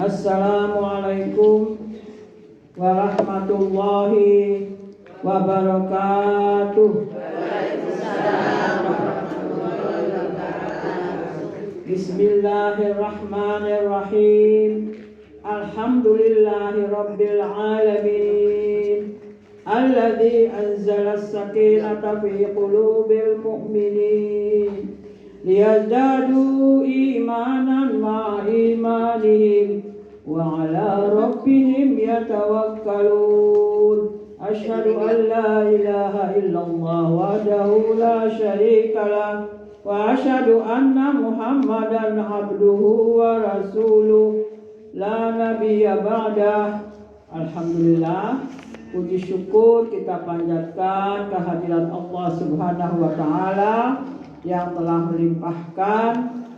Assalamualaikum warahmatullahi wabarakatuh. Bismillahirrahmanirrahim. Alhamdulillahi rabbil alamin. Alladzi anzala as-sakinata fi qulubil mu'minin liyazdadu imanan ma'a imanihim wa ala rabbihim yatawakkalun. Asyhadu an la ilaha illallah wahdahu la syarika lah wa asyhadu anna Muhammadan abduhu wa rasuluh la nabiyya ba'dah. Alhamdulillah, puji syukur kita panjatkan kehadirat Allah Subhanahu wa taala yang telah melimpahkan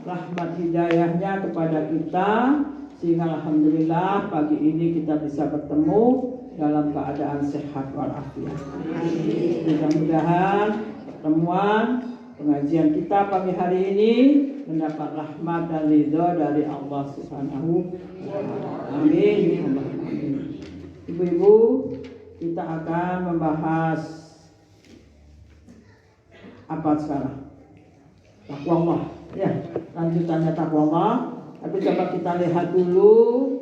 rahmat hidayahnya kepada kita, sehingga alhamdulillah pagi ini kita bisa bertemu dalam keadaan sehat walafiat. Mudah-mudahan pertemuan pengajian kita pagi hari ini mendapat rahmat dan ridho dari Allah Subhanahu wa taala. Amin. Ibu-ibu, kita akan membahas apa sekarang? Takwa Allah, ya, lanjutannya takwa Allah. Tapi coba kita lihat dulu.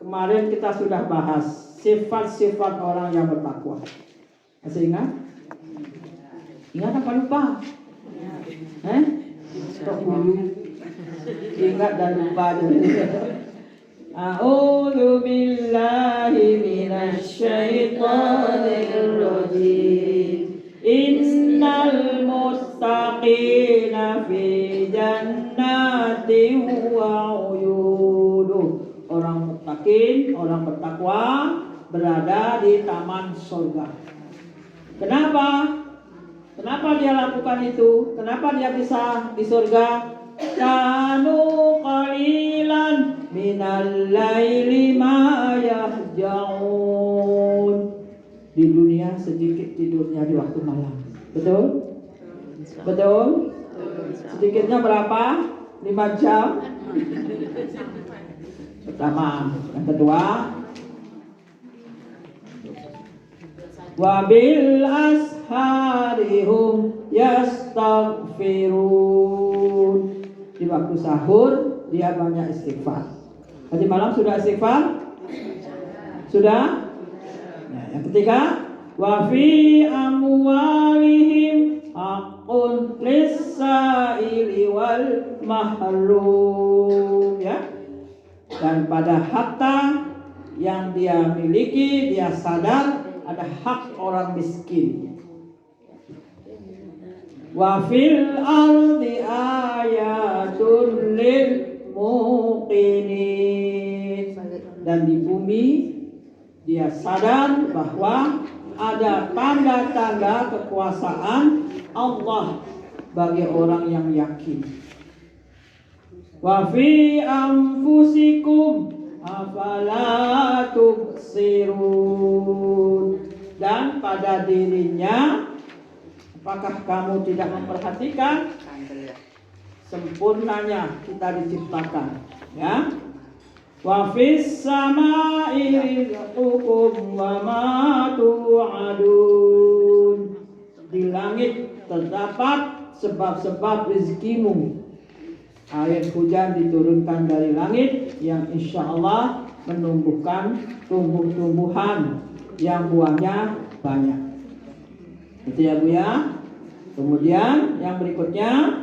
Kemarin kita sudah bahas sifat-sifat orang yang bertakwa. Masih ingat? Ingat apa lupa? Kok dulu? Ingat dan lupa dulu. A'udzu billahi minasy syaithanir rajim. Innal muttaqina fi jannatin wa uyun. Orang muttaqin, orang bertakwa berada di taman surga. Kenapa? Kenapa dia lakukan itu? Kenapa dia bisa di surga? Kanu qalilan minal laili ma yahjaun. Di dunia sedikit tidurnya di waktu malam. Betul? Betul? Sedikitnya berapa? 5 jam? Pertama. Yang kedua, wabil asharihum yastaghfirun. Di waktu sahur dia banyak istighfar. Tadi malam sudah istighfar? Sudah? Nah, yang ketiga, wa fi amwalihim haqqun lis-sa'ili wal mahrum, ya. Dan pada harta yang dia miliki, dia sadar ada hak orang miskin. Wa fil ardi ayatun lil muqinin. Dan di bumi dia sadar bahwa ada tanda-tanda kekuasaan Allah bagi orang yang yakin. Wa fi anfusikum afala tubsirun. Dan pada dirinya, apakah kamu tidak memperhatikan sempurnanya kita diciptakan, ya? Wa fis samai rizqukum wa ma tu'adun. Di langit terdapat sebab-sebab rezekimu. Air hujan diturunkan dari langit yang insya Allah menumbuhkan tumbuh-tumbuhan yang buahnya banyak. Itu ya Bu ya. Kemudian yang berikutnya,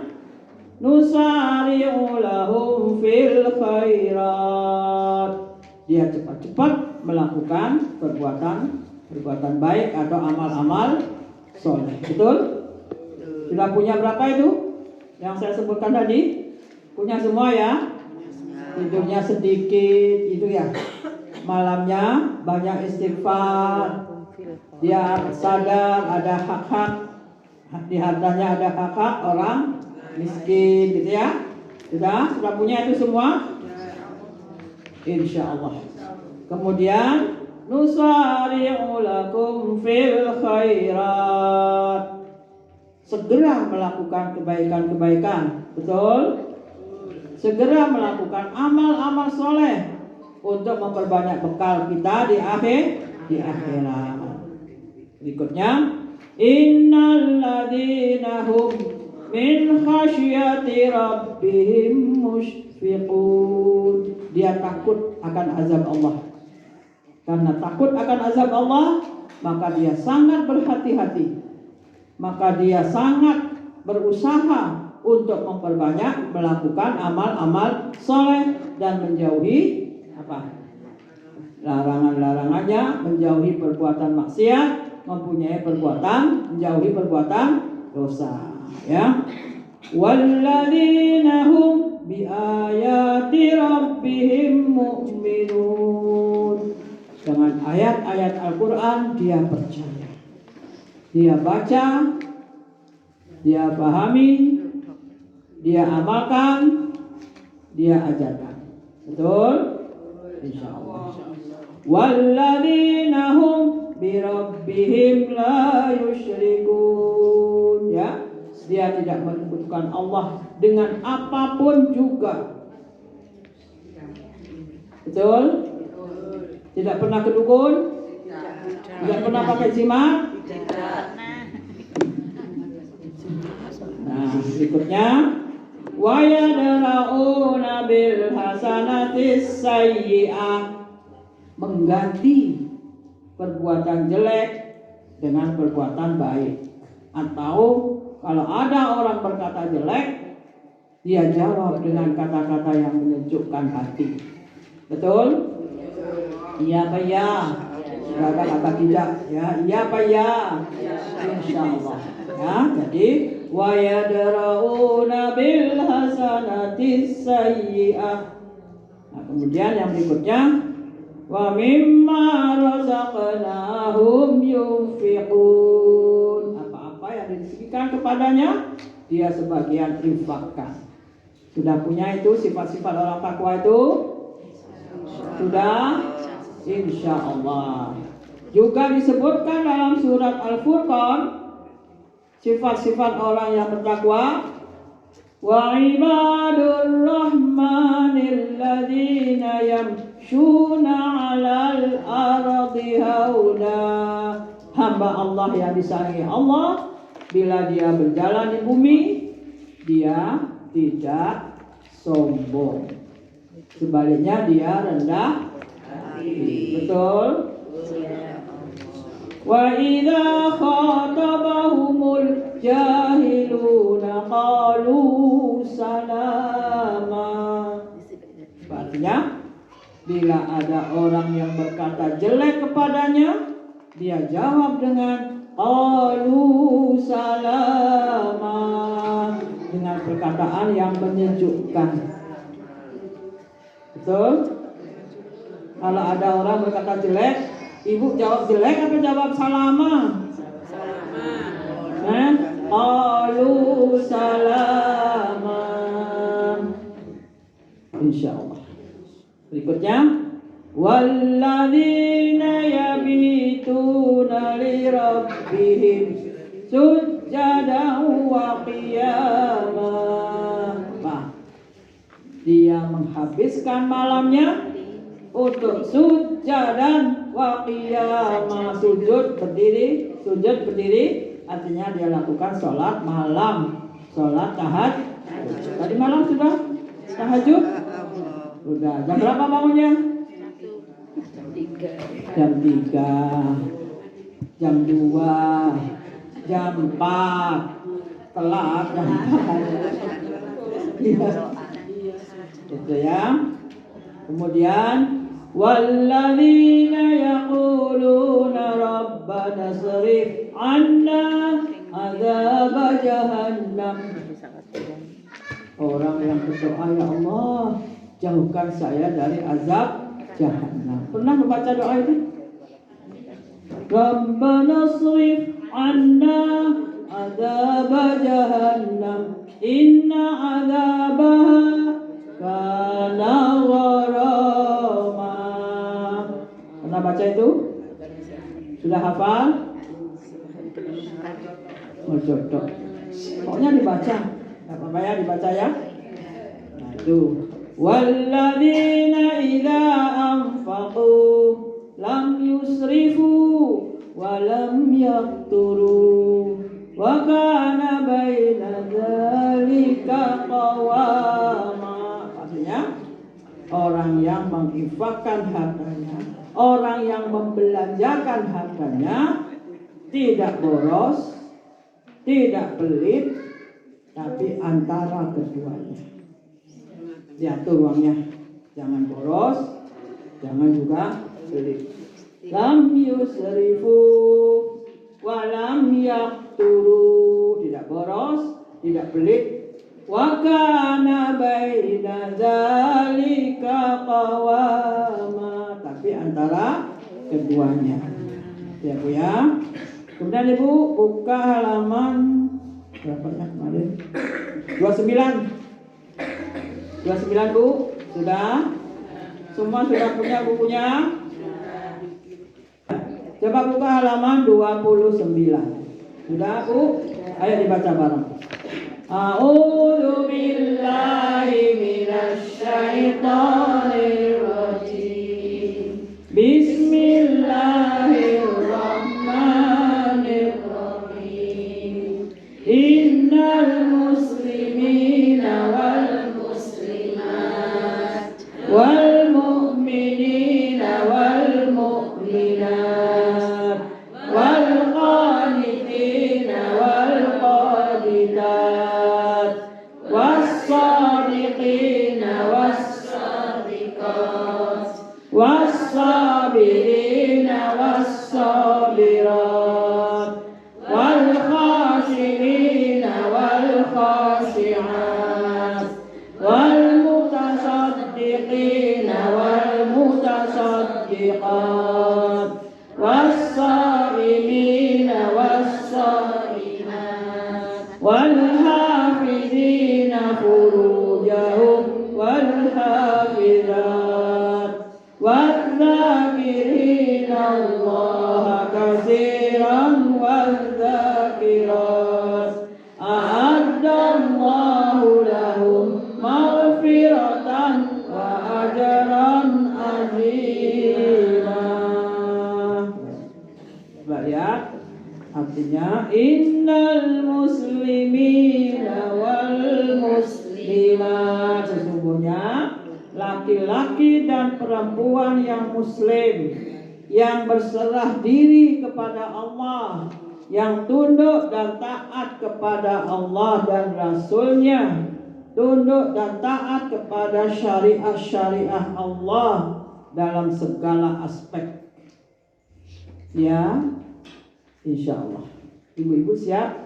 nusari'u lahum fil khairat. Dia cepat-cepat melakukan perbuatan baik atau amal-amal soleh. Betul? Sudah punya berapa itu? Yang saya sebutkan tadi? Punya semua ya? Tidurnya sedikit, itu ya. Malamnya banyak istighfar. Dia sadar ada hak-hak, di hartanya ada hak-hak orang miskin, gitu ya. Sudah punya itu semua? Insya Allah. Kemudian nusari'u lakum fil khairat. Segera melakukan kebaikan-kebaikan. Betul? Segera melakukan amal-amal soleh. untuk memperbanyak bekal kita di akhirat. Berikutnya, innal ladzina hum min khasyati rabbihim musyfiqun. Dia takut akan azab Allah. Karena takut akan azab Allah, maka dia sangat berhati-hati. Maka dia sangat berusaha untuk memperbanyak melakukan amal-amal soleh dan menjauhi larangan-larangannya, menjauhi perbuatan maksiat, menjauhi perbuatan dosa. Ya, walladzina hum biayati rabbihim mu'minun. Dengan ayat-ayat Al-Quran dia percaya, dia baca, dia pahami, dia amalkan, dia ajarkan. Betul? Insyaallah. Walladzina hum bi rabbihim la yusyrikun. Ya, dia tidak menyebutkan Allah dengan apapun juga. Betul? Tidak pernah ke dukun? Tidak pernah pakai jimat? Nah, berikutnya, wa yadra'una bil hasanatis sayyi'ah, mengganti perbuatan jelek dengan perbuatan baik. Atau kalau ada orang berkata jelek, dia jawab dengan kata-kata yang menyejukkan hati. Betul? Iya Pak ya. Kata tidak ya. Iya Pak ya. Insyaallah. Ya, jadi wa yadra'una bil hasanatis sayyi'ah. Nah, kemudian yang berikutnya, wa mimma razaqnahum yunfiqun. Apa-apa yang diberikan kepadanya, dia sebagian infakkan. Sudah punya itu sifat-sifat orang takwa itu? Sudah? Insyaallah. Juga disebutkan dalam surat Al-Furqan sifat-sifat orang yang bertakwa. Wa ibadur rahmanil ladzina yamshuna 'alal ardi hauna. Hamba Allah yang disayangi Allah, bila dia berjalan di bumi, dia tidak sombong. Sebaliknya dia rendah hati. Betul? Wa idza khatabahumul jahiluna qalu salama. Artinya, bila ada orang yang berkata jelek kepadanya, dia jawab dengan qalu salama, dengan perkataan yang menyejukkan. Betul? Kalau ada orang berkata jelek, ibu jawab jelek apa jawab salama? Salama. Qalu salama. Insyaallah. Berikutnya, walladzina yabituna li rabbihim sujjadan wa qiyama. Dia menghabiskan malamnya untuk sujadan wa qiyama, sujud berdiri artinya dia lakukan sholat malam, sholat tahajud. Tadi malam sudah tahajud? Sudah. Jam berapa bangunnya? Jam 3, jam 2, jam 4, telat jam 4. Itu ya. Kemudian walladzina yaquluna rabbana srif 'anna 'adzab jahannam. Orang yang berdoa, ya Allah, jauhkan saya dari azab jahannam. Pernah membaca doa itu? Rabbana srif 'anna 'adzab jahannam inna 'adzabaha kana gharama. Pernah baca itu? Sudah hafal? Oh, jodoh. Pokoknya dibaca. Gak apa-apa ya, dibaca ya. Nah itu. Walladzina idza orang yang menginfakkan hartanya, orang yang membelanjakan hartanya tidak boros, tidak pelit, tapi antara keduanya. Diatur uangnya, jangan boros, jangan juga pelit. Lam yusrifu wa lam yaqturu, tidak boros, tidak pelit. Wa kana baina dzalika qawama, tapi antara keduanya. Ya Bu ya. Kemudian Ibu buka halaman berapa ya kemarin? 29 Bu, sudah? Semua sudah punya bukunya? Coba buka halaman 29. Sudah Bu? Ayo dibaca bareng. A'udzu billahi minasy syaithanir rajim. Bismillahirrahmanirrahim. Innal muslimina wal muslimat wal mu'minina wal mu'minat wal qanitina wal qanitat was-sadiqina was-sadiqat was-sabirina was-sabirat wal khashirina wal khashi'at wal mutasaddiqina wal mutasaddiqat was-saimina was-saimat wal hafizina furujahum wal hafizat wadh-dhakirina Allaha katsiran wadh-dhakirat a'addallahu lahum maghfiratan wa ajran azima. Coba lihat artinya, innal muslimina wal muslimat, sesungguhnya laki-laki dan perempuan yang muslim yang berserah diri kepada Allah, yang tunduk dan taat kepada Allah dan Rasulnya, tunduk dan taat kepada syariah-syariah Allah dalam segala aspek. Ya, insya Allah. Ibu-ibu siap?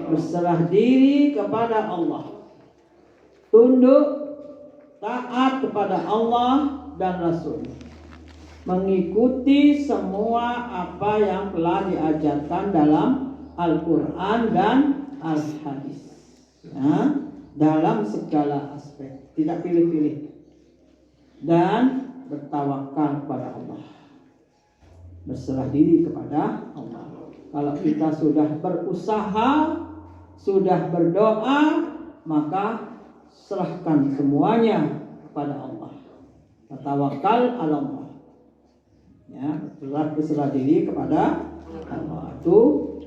Berserah diri kepada Allah, tunduk taat kepada Allah dan Rasul, mengikuti semua apa yang telah diajarkan dalam Al-Quran dan Al-Hadis, ya, dalam segala aspek, tidak pilih-pilih, dan bertawakal kepada Allah, berserah diri kepada Allah. Kalau kita sudah berusaha, sudah berdoa, maka serahkan semuanya kepada Allah. Tawakal ala Allah. Ya, berserah diri kepada Allah. Itu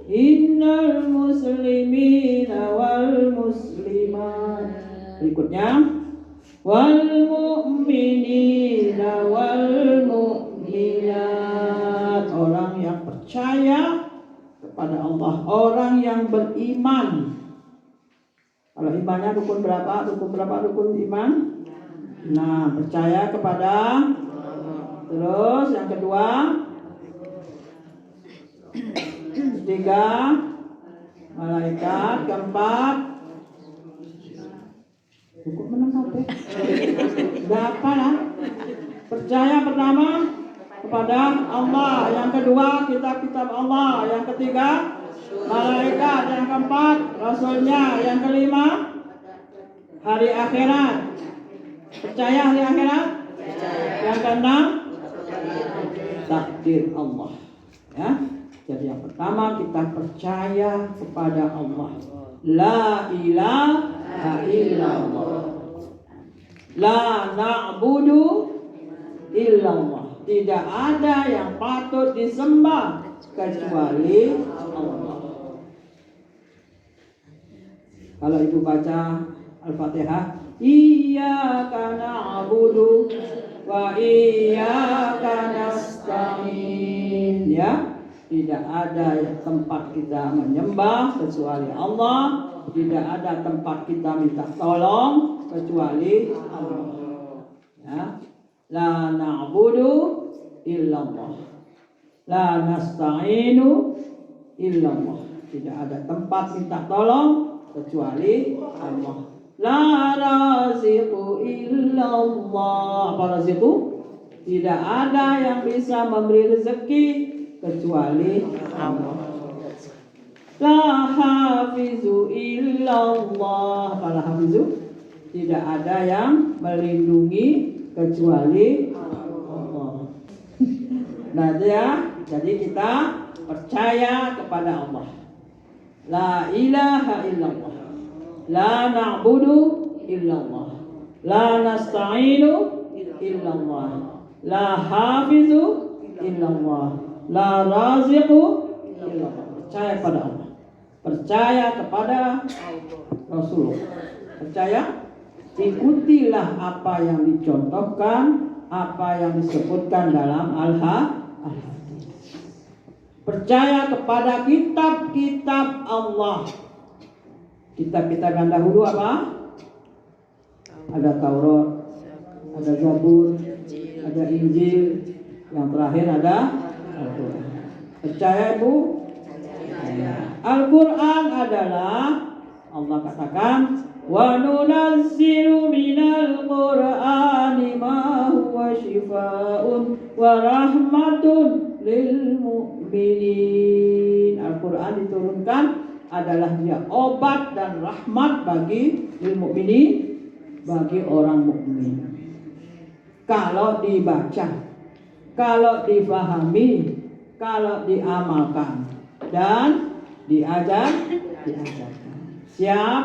innal muslimina wal muslimat. Berikutnya wal mu'minina wal mu'minat, orang yang percaya kepada Allah, orang yang beriman. Kalau imannya rukun berapa? Rukun berapa rukun iman? Nah, percaya kepada. Terus yang kedua, ketiga, malaikat. Keempat, cukup menengah deh. Berapa lah? Percaya pertama kepada Allah, yang kedua kitab-kitab Allah, yang ketiga malaikat, yang keempat Rasulnya, yang kelima hari akhirat. Percaya hari akhirat? Yang keenam takdir Allah. Ya. Jadi yang pertama kita percaya kepada Allah. La ilaha illallah. La na'budu illallah. Tidak ada yang patut disembah kecuali Allah. Kalau ibu baca Al-Fatihah, iyyaka na'budu wa iyyaka nasta'in. Ya, tidak ada tempat kita menyembah kecuali Allah, tidak ada tempat kita minta tolong kecuali Allah. Ya, la na'budu illallah, la nasta'inu illallah. Tidak ada tempat minta tolong kecuali Allah. La raziqu illallah. Apa raziqu? Tidak ada yang bisa memberi rezeki kecuali Allah. La hafizu illallah. Apa hafizu? Tidak ada yang melindungi kecuali Allah. Nah ya, jadi kita percaya kepada Allah. La ilaha illallah, la na'budu illallah, la nasta'inu illallah, la hafizu illallah, la raziqu illallah. Percaya kepada Allah, percaya kepada Rasulullah, percaya, ikutilah apa yang dicontohkan, apa yang disebutkan dalam Al-Hadis. Percaya kepada kitab-kitab Allah. Kitab-kitab yang dahulu apa? Ada Taurat, ada Zabur, ada Injil, yang terakhir ada Al-Quran. Percaya Ibu? Al-Quran adalah, Allah katakan, wa nunazzilu minal Qur'ani ma huwa shifaa'un wa rahmatun lil mu'minin. Al-Quran diturunkan adalah dia obat dan rahmat bagi lil mu'minin, bagi orang mukmin. Kalau dibaca, kalau difahami, kalau diamalkan dan diajarkan. Siap?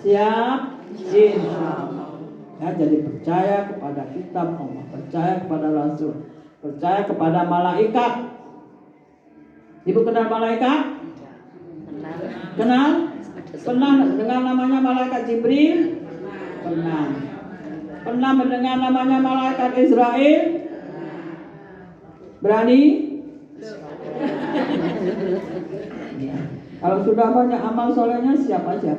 Siap? Insyaallah. Ya, jadi percaya kepada kitab Allah, percaya kepada Rasul, percaya kepada malaikat. Ibu kenal malaikat? Kenal? Pernah dengar namanya malaikat Jibril? Pernah. Pernah mendengar namanya malaikat Israel? Berani? Kalau sudah banyak amal solehnya siap aja.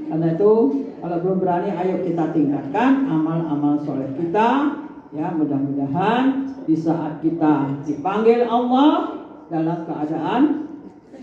Karena itu kalau belum berani, ayo kita tingkatkan amal-amal soleh kita. Ya, mudah-mudahan di saat kita dipanggil Allah dalam keadaan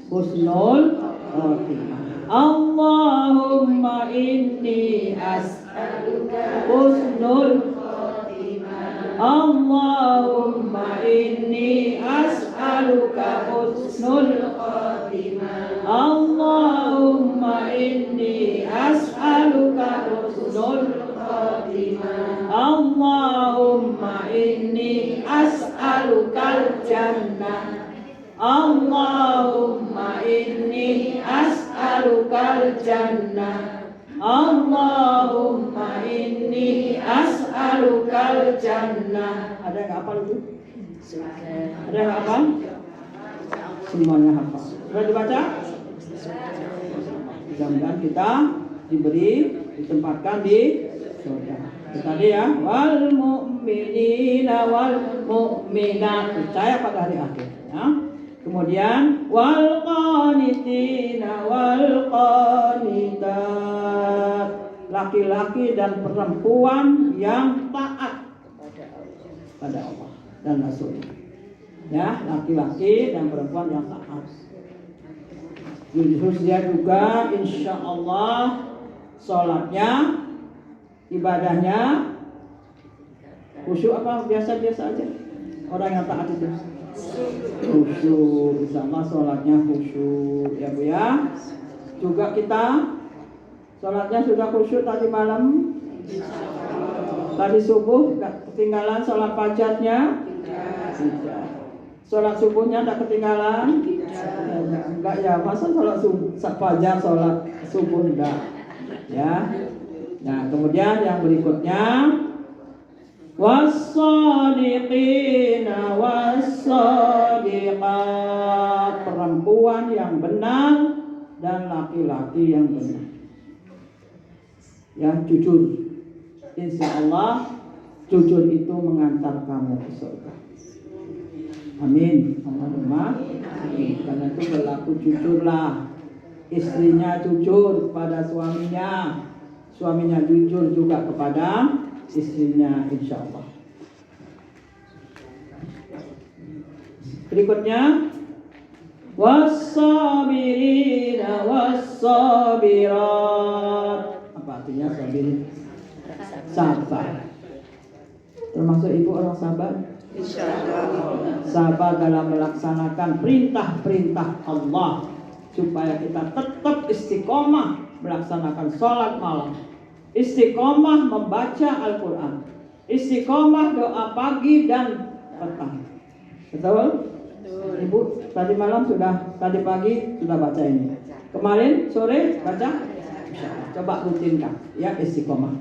husnul khotimah. Allahumma inni as'aluka husnul khotimah. Allahumma inni as'aluka husnul khotimah. Allahumma inni as'aluka husnul khotimah. Allahumma inni as'alukal jannah. Allahumma inni as'alukal jannah. Allahumma inni as'alukal jannah. Ada yang hafal itu? Ada yang hafal? Semuanya hafal. Sudah dibaca? Mudah-mudahan kita ditempatkan di surga. Tadi ya, wal mu'minina wal mu'minat, percaya pada hari akhir. Ya. Kemudian wal qanitina wal qanitat, laki-laki dan perempuan yang taat pada Allah dan Rasulnya. Ya, laki-laki dan perempuan yang taat. Khusus dia juga insya Allah sholatnya, ibadahnya khusyuk apa biasa-biasa aja. Orang yang taat itu khusyuk, insya Allah sholatnya khusyuk ya Bu ya. Juga kita sholatnya sudah khusyuk tadi malam. Tadi subuh gak ketinggalan sholat fajarnya? Tidak. Sholat subuhnya tidak ketinggalan? Enggak ya, masa sholat fajar, sholat subuh enggak ya. Nah kemudian yang berikutnya was-shadiqina was-shadiqat, perempuan yang benar dan laki-laki yang benar, yang jujur. Insya Allah Jujur itu mengantar kamu ke surga. Amin. Allahumma amin. Karena itu berlaku jujurlah. Istrinya jujur kepada suaminya, suaminya jujur juga kepada istrinya, insya Allah. Berikutnya, was-sabirina was-sabirat. Apa artinya sabirin? Sabar. Termasuk ibu orang sabar? Insyaallah. Sabar dalam melaksanakan perintah-perintah Allah, supaya kita tetap istiqomah melaksanakan sholat malam, istiqomah membaca Al-Quran, istiqomah doa pagi dan petang. Betul? Ibu tadi malam sudah, tadi pagi sudah baca ini. Kemarin sore baca? Coba rutinkan ya, istiqomah.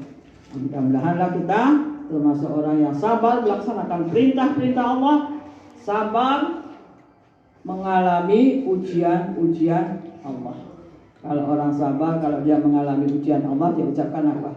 Mudah-mudahanlah kita termasuk orang yang sabar melaksanakan perintah-perintah Allah, sabar mengalami ujian-ujian Allah. Kalau orang sabar, kalau dia mengalami ujian Allah, dia ucapkan apa?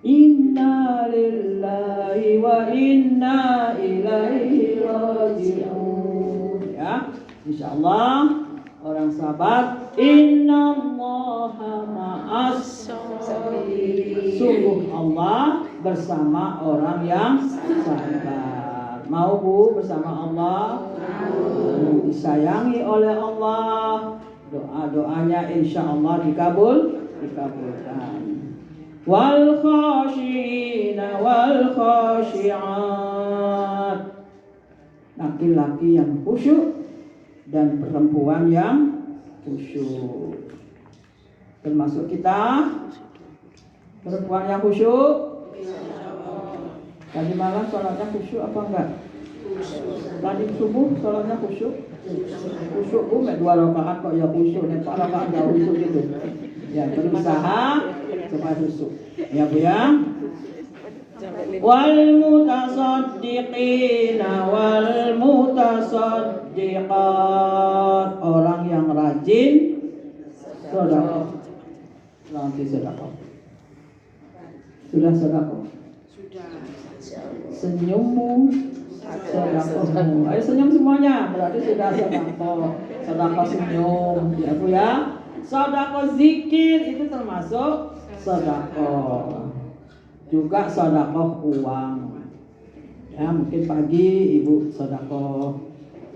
Inna lillahi wa inna ilaihi raji'un. Ya, insyaallah orang sabar, innallaha ma'as sabirin. Sungguh Allah bersama orang yang sabar. Mau Bu bersama Allah? Disayangi oleh Allah, doa-doanya insya Allah dikabulkan. Wal khashiina wal khashiat, laki-laki yang khusyuk dan perempuan yang khusyuk. Termasuk kita perempuan yang khusyuk. Tadi malam sholatnya khusyuk apa enggak? Tadi subuh sholatnya khusyuk. Khusyuk Bu, 2 rakaat kok ya khusyuk. 4 rakaat enggak khusyuk gitu. Ya, berusaha supaya khusyuk. Ya Bu ya. Wal mutasaddiqina wal mutasaddiqat, orang yang rajin sedekah. Nanti sedekah. Sudah sedekah? Senyummu sedekahmu. Ayo senyum semuanya, berarti sudah sedekah. Sedekah senyum, ya Bu ya. Sedekah zikir itu termasuk sedekah. Juga sedekah uang. Ya, mungkin pagi Ibu sedekah.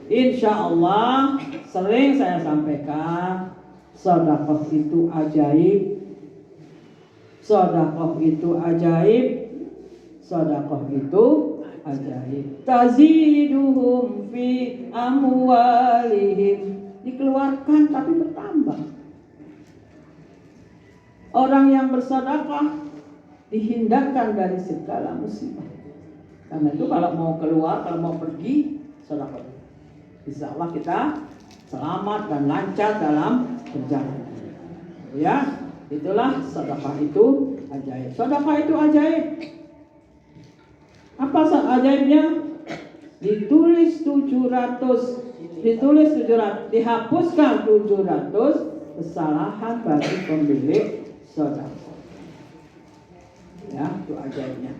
Insya Allah sering saya sampaikan, sedekah itu ajaib. Sedekah itu ajaib. Sedekah itu ajaib. Taziduhum fi amwalihim, dikeluarkan tapi bertambah. Orang yang bersedekah dihindarkan dari segala musibah. Karena itu kalau mau keluar, kalau mau pergi, sedekah. Insya Allah kita selamat dan lancar dalam perjalanan. Ya, itulah sedekah itu ajaib. Sedekah itu ajaib. Apa ajaibnya? Dihapuskan 700 kesalahan bagi pemilik sedekah. Ya, itu ajaibnya.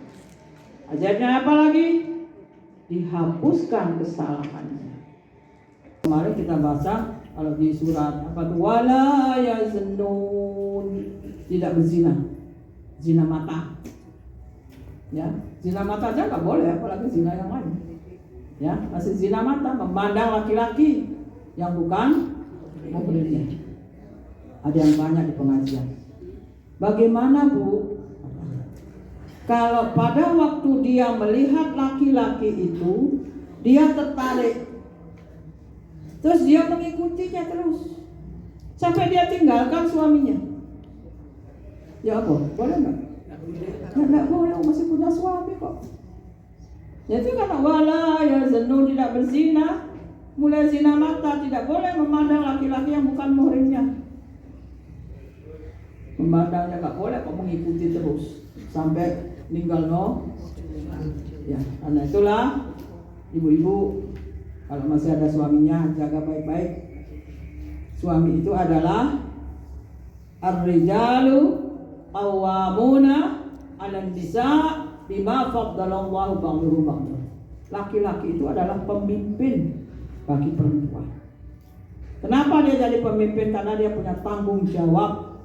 Ajaibnya apa lagi? Dihapuskan kesalahannya. Kemarin kita baca kalau di surat apa tuh, wala yaznun, tidak berzina, zina mata. Ya, zina mata aja nggak boleh, apalagi zina yang lain. Ya, masih zina mata, memandang laki-laki yang bukan muhrimnya. Ada yang banyak di pengajian. Bagaimana Bu? Kalau pada waktu dia melihat laki-laki itu, dia tertarik, terus dia mengikutinya terus sampai dia tinggalkan suaminya. Ya apa? Boleh nggak? Nggak boleh, masih punya suami kok. Jadi karena wala ya zenu, tidak berzina, mulai zina mata, tidak boleh memandang laki-laki yang bukan muhrimnya. Memandangnya nggak boleh, kok mengikuti terus sampai meninggal no. Ya, karena itulah ibu-ibu kalau masih ada suaminya, jaga baik-baik. Suami itu adalah ar-rijalu qawwamuna 'alan nisa bima faddalallahu ba'dahum ba'dahum. Laki-laki itu adalah pemimpin bagi perempuan. Kenapa dia jadi pemimpin? Karena dia punya tanggung jawab,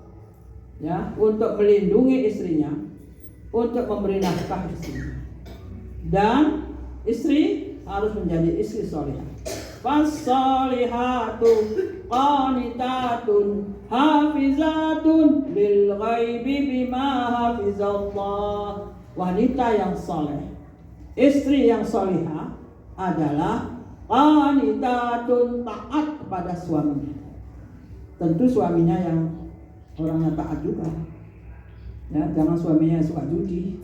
ya, untuk melindungi istrinya, untuk memberi nafkah istrinya. Dan istri harus menjadi istri salihah. Fas-salihatu qanitatun hafizatun lil ghaibi bima hafizallah. Wanita yang saleh, istri yang salihah adalah qanitatun, taat kepada suaminya. Tentu suaminya yang orangnya taat juga. Ya, jangan suaminya yang suka judi.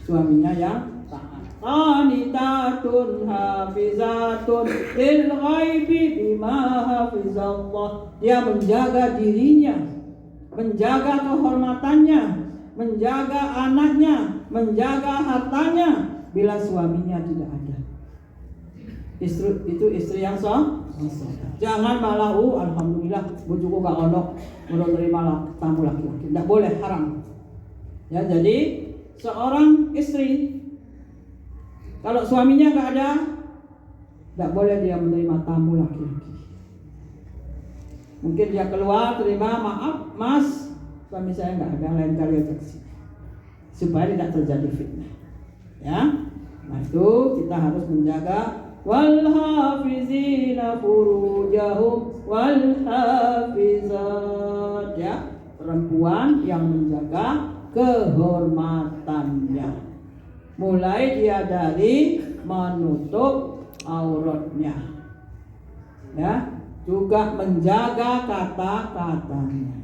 Suaminya yang taat. Qanitatun hafizatun lil ghaibi bima hafizallah. Dia menjaga dirinya, menjaga kehormatannya, menjaga anaknya, menjaga hartanya bila suaminya tidak ada. Istri yang sah. Jangan malah alhamdulillah bojoku gak ono menurut terima tamu laki-laki. Tidak boleh, haram. Ya, jadi seorang istri kalau suaminya gak ada, tidak boleh dia menerima tamu laki-laki. Mungkin dia keluar terima, maaf mas, suami saya gak ada, lain kali aja kesini, supaya tidak terjadi fitnah. Ya, nah itu kita harus menjaga. Wal hafizina furujahum wal hafizat, ya, perempuan yang menjaga kehormatannya, mulai dia dari menutup auratnya, ya, juga menjaga kata-katanya,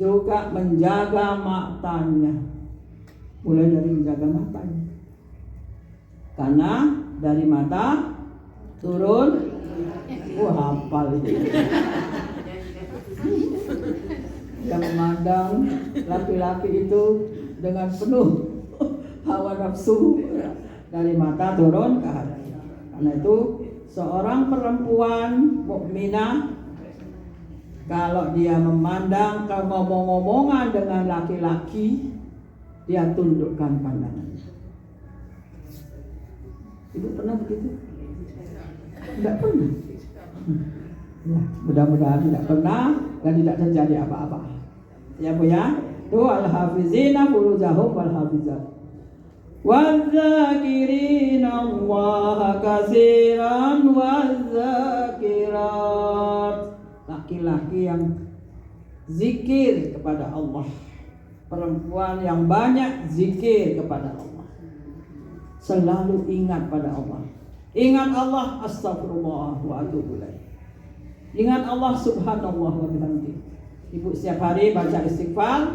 juga menjaga matanya, mulai dari menjaga matanya, karena dari mata turun, hafal itu. Yang memandang laki-laki itu dengan penuh hawa nafsu, dari mata turun ke hati. Karena itu seorang perempuan mukminah kalau dia memandang ke ngomong-ngomongan dengan laki-laki, dia tundukkan pandangannya. Ibu pernah begitu? Tidak pernah. Ya, mudah-mudahan tidak pernah dan tidak terjadi apa-apa. Ya Bu ya. Itu al-hafizina furujahum wal hafizat. Wadzakirina Allah katsiran wadzakirat. Laki-laki yang zikir kepada Allah, perempuan yang banyak zikir kepada Allah, selalu ingat pada Allah. Ingat Allah, astagfirullah wa atubu ilaih. Ingat Allah, subhanallah wa bihamdi. Ibu setiap hari baca istighfar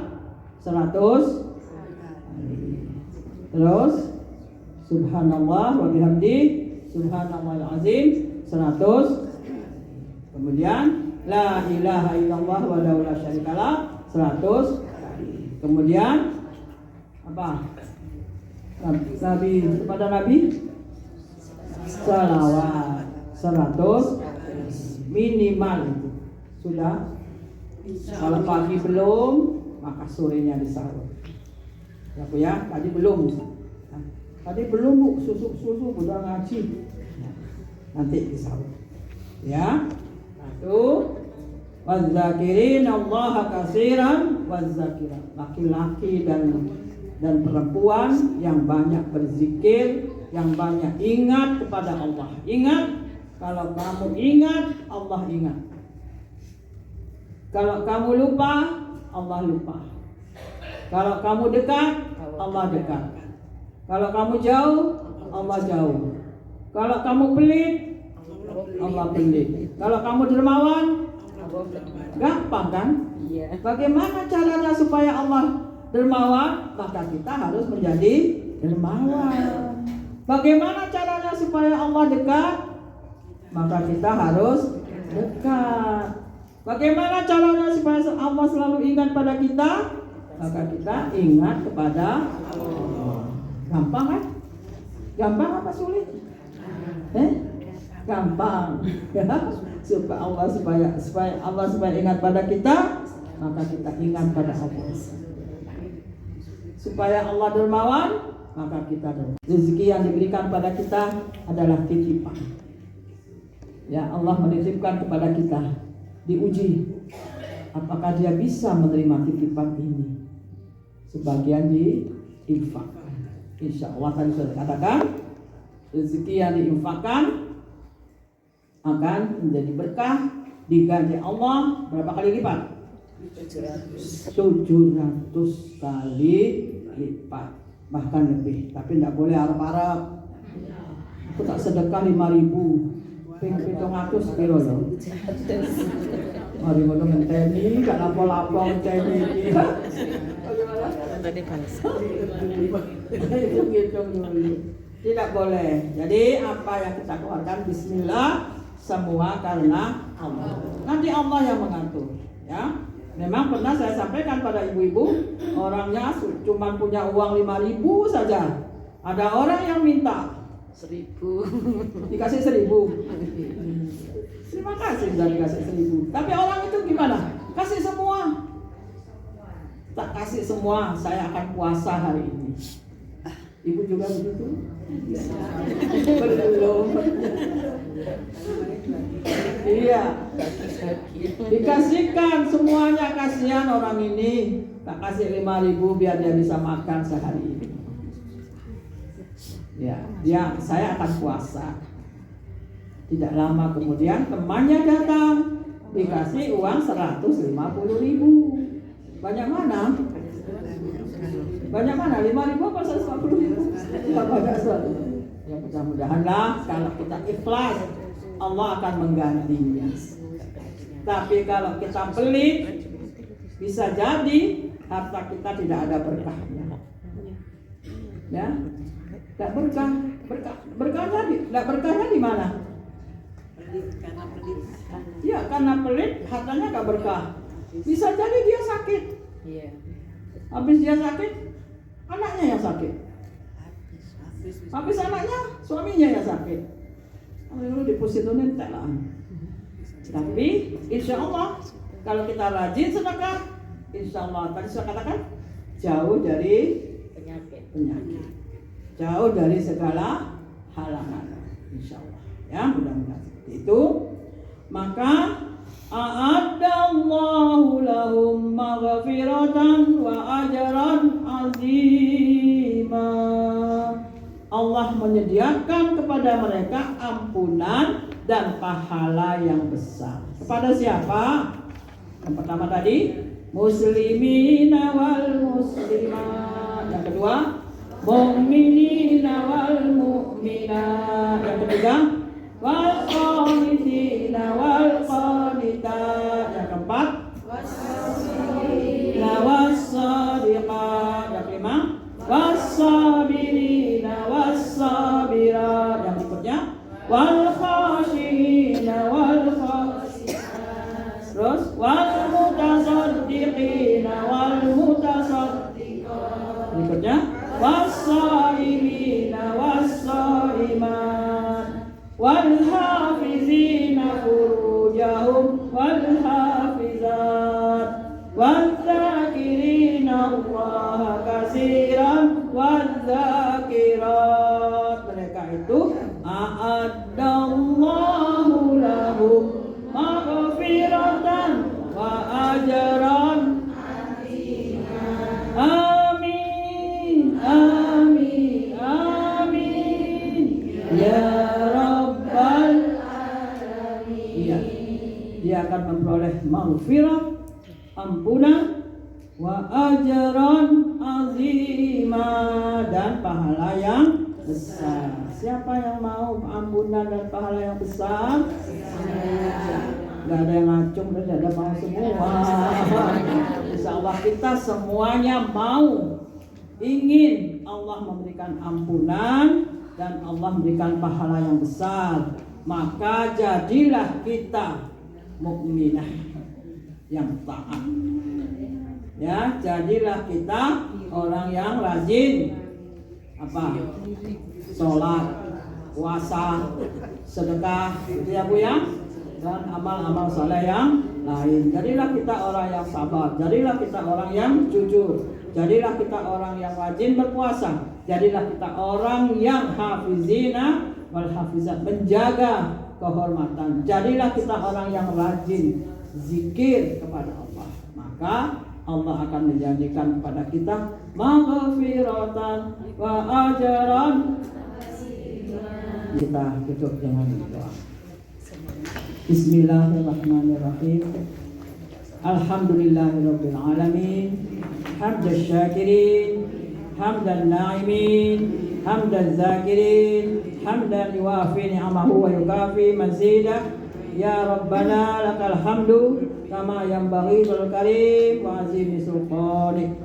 100, terus subhanallah wa bihamdi, subhanallahil azim 100, kemudian la ilaha illallah wa la syarikalah 100, kemudian apa? Nabi kepada Nabi salawat 100 minimal itu sudah. Kalau pagi belum, maka sorenya disahur. Ya Bu ya, tadi belum. Tadi belum Bu, susu udah ngaji. Nanti disahur. Ya. Itu wazakirin Allah katsiran wazakirat. Laki-laki dan perempuan yang banyak berzikir, yang banyak ingat kepada Allah. Ingat, kalau kamu ingat, Allah ingat. Kalau kamu lupa, Allah lupa. Kalau kamu dekat, Allah dekat. Kalau kamu jauh, Allah jauh. Kalau kamu pelit, Allah pelit. Kalau kamu dermawan, gampang kan? Bagaimana caranya supaya Allah dermawan? Maka kita harus menjadi dermawan. Bagaimana caranya supaya Allah dekat? Maka kita harus dekat. Bagaimana caranya supaya Allah selalu ingat pada kita? Maka kita ingat kepada Allah. Gampang kan? Gampang apa sulit? Gampang. Ya, supaya Allah ingat pada kita, maka kita ingat pada Allah. supaya Allah dermawan, maka kita dermawan. Rezeki yang diberikan pada kita adalah titipan. Ya, Allah menitipkan kepada kita, diuji apakah dia bisa menerima titipan ini. Sebagian diinfakkan. Insya Allah tadi sudah katakan, rezeki yang diinfakkan akan menjadi berkah, diganti Allah berapa kali lipat? 700 kali lipat, bahkan lebih. Tapi tidak boleh harap-harap. Aku tak sedekah 5.000, pengen 700 kilo loh. Mari mau ngenteni, gak lapo-lapo ngenteni. Tadi balas. Tidak boleh. Jadi apa yang kita keluarkan Bismillah semua karena Allah. Nanti Allah yang mengatur. Ya. Memang pernah saya sampaikan pada ibu-ibu, orangnya cuma punya uang 5.000 saja. Ada orang yang minta 1.000, dikasih 1.000. Terima kasih sudah dikasih 1.000. Tapi orang itu gimana? Kasih semua. Tak kasih semua, saya akan puasa hari ini. Ibu juga begitu? Belum. Iya. Dikasihkan semuanya, kasihan orang ini. Tak kasih 5.000 biar dia bisa makan sehari ini. Ya, saya akan puasa. Tidak lama kemudian temannya datang, dikasih uang 150.000. Banyak mana? Banyak mana? 5.000 apa 150.000? Tidak banyak sekali. Ya mudah-mudahanlah kalau kita ikhlas, Allah akan menggantinya. Tapi kalau kita pelit, bisa jadi harta kita tidak ada berkahnya. Ya, tidak berkahnya di mana? Karena pelit. Ya, karena pelit hartanya gak berkah. Bisa jadi dia sakit. Iya. Habis dia sakit, anaknya yang sakit. Habis anaknya, suaminya yang sakit. Lalu depositonya entek lah. Tapi insya Allah kalau kita rajin sedekah, insya Allah tadi saya katakan jauh dari penyakit, jauh dari segala halangan. Insya Allah. Ya, mudah-mudahan seperti itu. Maka a'addallahu lahum maghfiratan wa ajran azima. Allah menyediakan kepada mereka ampunan dan pahala yang besar. Kepada siapa? Yang pertama tadi, muslimina wal muslimat. Yang kedua, mu'minina wal mu'minat. Yang ketiga, wal qanitina wal qanitat. Yang keempat, was-sadiqina was-sadiqat. Yang kelima, was-sabirina was-sabirat. Yang berikutnya, wal khashina wal khashiat. Terus wal mutasaddiqina wal mutasaddiqat. Berikutnya, was-saimina was-saimat. والحافظين فروجهم والحافظات والذاكرين الله كثيرا والذاكرات. Mereka itu a'addallahu lahum maghfiratan wa ajran. Amin, amin, amin. Ya dia akan memperoleh maghfirah, ampunan, wa ajran azimah, dan pahala yang besar. Siapa yang mau ampunan dan pahala yang besar? Gak ada yang ngacung, gak ada mau semua. Insya Allah kita semuanya mau, ingin Allah memberikan ampunan dan Allah memberikan pahala yang besar. Maka jadilah kita mukminah yang taat. Ya, jadilah kita orang yang rajin apa? Sholat, puasa, sedekah, gitu ya Bu ya. Dan amal-amal saleh yang lain. Jadilah kita orang yang sabar, jadilah kita orang yang jujur, Jadilah kita orang yang rajin berpuasa. Jadilah kita orang yang hafizina wal hafizat, menjaga kehormatan. Jadilah kita orang yang rajin zikir kepada Allah. Maka Allah akan menjanjikan kepada kita maghfiratan wa ajran. Kita tutup dengan doa. Bismillahirrahmanirrahim. Alhamdulillahirabbil alamin. Hamdan syakirin, hamdan na'imin, hamdan zakirin, hamdan yuwafi ni'amahu wa yukafi mazidah. Ya Rabbana lakal hamdu kama yanbaghi lil karim wa azimi sultanik.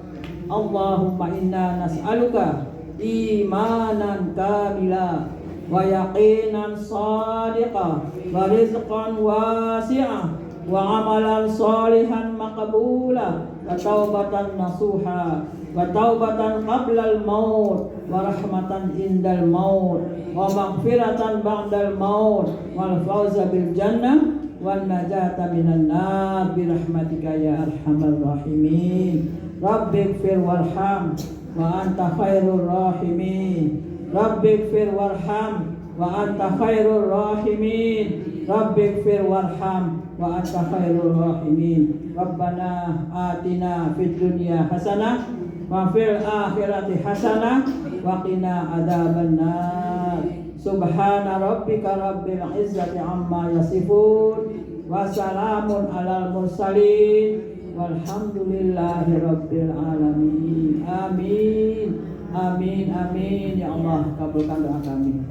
Allahumma inna nas'aluka imanan kamila wa yaqinan sadiqa wa rizqan wasi'ah wa amalan salihan maqbula wa taubatan nasuha wa taubatan qabla al-maut wa rahmatan indal maut wa maghfiratan ba'dal maut wal fawza bil jannah wan najata minan nar bi rahmatika ya arhamar rahimin. Rabbighfir warham wa anta khairur rahimin. Rabbighfir warham wa anta khairur rahimin. Rabbighfir warham wa anta khairur rahimin. Rabbana atina fid dunya hasanah wa fil akhirati hasanah wa qina adzabannar. Subhana rabbika rabbil izzati amma yasifun wa salamun alal mursalin walhamdulillahi rabbil alamin. Amin. Amin. Amin. Ya Allah, kabulkan doa kami.